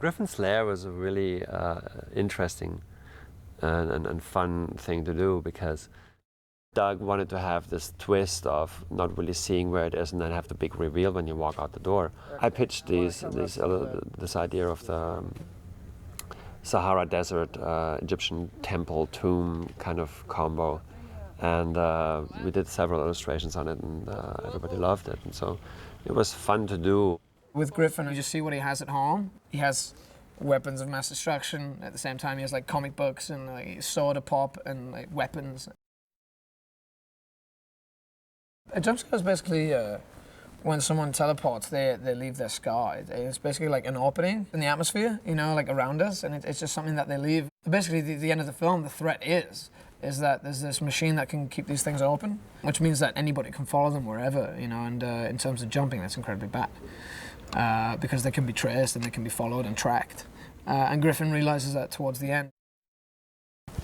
Griffin's lair was a really interesting and fun thing to do, because Doug wanted to have this twist of not really seeing where it is and then have the big reveal when you walk out the door. I pitched this idea of the Sahara Desert Egyptian temple tomb kind of combo, and we did several illustrations on it, and everybody loved it, and so it was fun to do. With Griffin, you just see what he has at home. He has weapons of mass destruction. At the same time, he has like comic books and like soda pop and like weapons. A jump scare is basically when someone teleports, they leave their scar. It's basically like an opening in the atmosphere, you know, like around us, and it's just something that they leave. Basically, the end of the film, the threat is that there's this machine that can keep these things open, which means that anybody can follow them wherever, you know, and in terms of jumping, that's incredibly bad. Because they can be traced and they can be followed and tracked. And Griffin realizes that towards the end.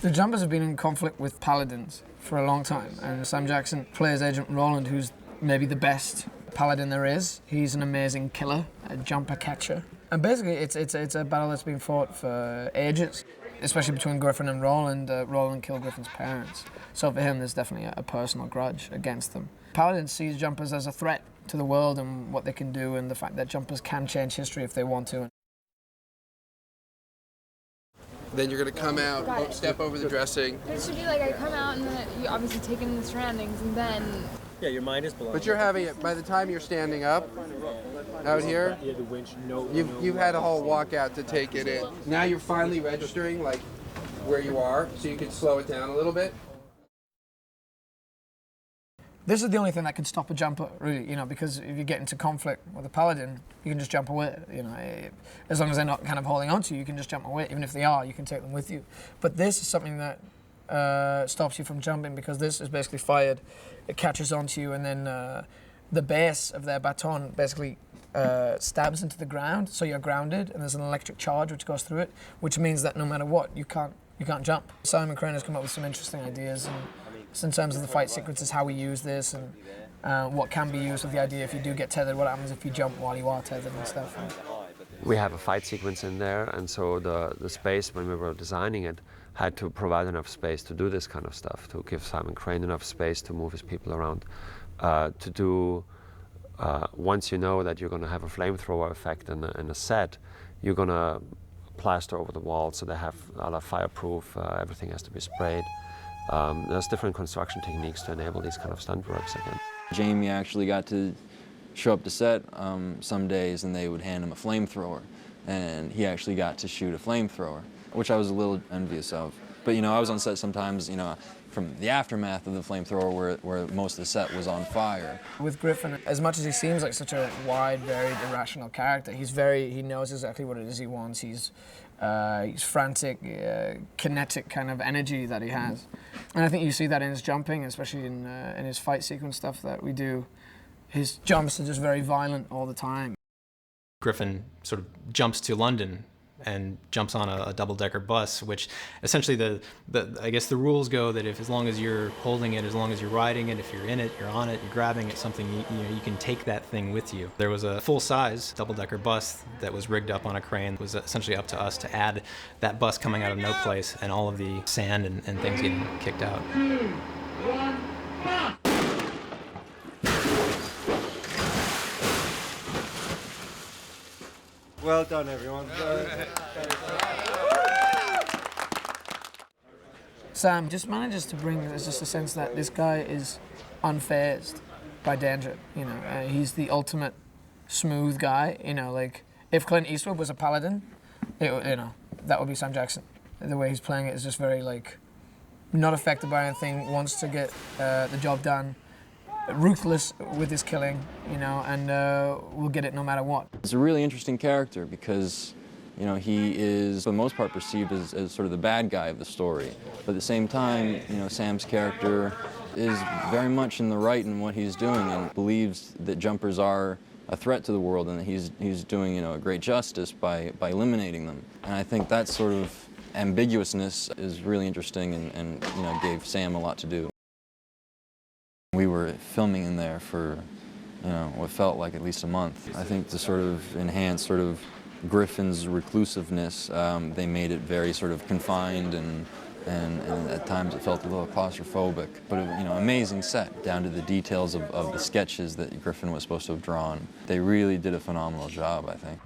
The jumpers have been in conflict with paladins for a long time, and Sam Jackson plays Agent Roland, who's maybe the best paladin there is. He's an amazing killer, a jumper catcher. And basically it's a battle that's been fought for ages, especially between Griffin and Roland. Roland killed Griffin's parents, so for him there's definitely a personal grudge against them. Paladin sees jumpers as a threat to the world and what they can do, and the fact that jumpers can change history if they want to. Then you're going to come out, step over the dressing. It should be like I come out and then you obviously take in the surroundings and then... Yeah, your mind is blown. But you're having it, by the time you're standing up out here, you've had a whole walkout to take it in. Now you're finally registering like where you are, so you can slow it down a little bit. This is the only thing that can stop a jumper, really, you know, because if you get into conflict with a paladin, you can just jump away, you know. As long as they're not kind of holding on to you, you can just jump away. Even if they are, you can take them with you. But this is something that stops you from jumping, because this is basically fired. It catches onto you, and then the base of their baton basically stabs into the ground, so you're grounded, and there's an electric charge which goes through it, which means that no matter what, you can't jump. Simon Crane has come up with some interesting ideas, and in terms of the fight sequences, how we use this, and what can be used with the idea if you do get tethered, what happens if you jump while you are tethered and stuff. We have a fight sequence in there, and so the space, when we were designing it, had to provide enough space to do this kind of stuff, to give Simon Crane enough space to move his people around, to do, once you know that you're going to have a flamethrower effect in a set, you're going to plaster over the walls so they have a lot fireproof, everything has to be sprayed. There's different construction techniques to enable these kind of stunt works again. Jamie actually got to show up to set some days, and they would hand him a flamethrower, and he actually got to shoot a flamethrower, which I was a little envious of. But you know, I was on set sometimes, you know, from the aftermath of the flamethrower where most of the set was on fire. With Griffin, as much as he seems like such a wide, varied, irrational character, he knows exactly what it is he wants. He's frantic, kinetic kind of energy that he has. And I think you see that in his jumping, especially in his fight sequence stuff that we do. His jumps are just very violent all the time. Griffin sort of jumps to London and jumps on a double-decker bus, which essentially I guess the rules go that as long as you're holding it, as long as you're riding it, if you're in it, you're on it, you're grabbing it, something, you can take that thing with you. There was a full-size double-decker bus that was rigged up on a crane. It was essentially up to us to add that bus coming out of no place and all of the sand and things getting kicked out. 2, 1, stop! Well done, everyone. Sam just manages to bring, there's just a sense that this guy is unfazed by danger. You know, he's the ultimate smooth guy. You know, like if Clint Eastwood was a paladin, you know, that would be Sam Jackson. The way he's playing it is just very like not affected by anything, wants to get the job done, ruthless with his killing, you know, and will get it no matter what. It's a really interesting character because, you know, he is, for the most part, perceived as sort of the bad guy of the story. But at the same time, you know, Sam's character is very much in the right in what he's doing and believes that jumpers are a threat to the world and that he's doing, you know, a great justice by eliminating them. And I think that sort of ambiguousness is really interesting and you know, gave Sam a lot to do. We were filming in there for, you know, what felt like at least a month. I think to sort of enhance sort of Griffin's reclusiveness, they made it very sort of confined and at times it felt a little claustrophobic. But you know, amazing set, down to the details of the sketches that Griffin was supposed to have drawn. They really did a phenomenal job, I think.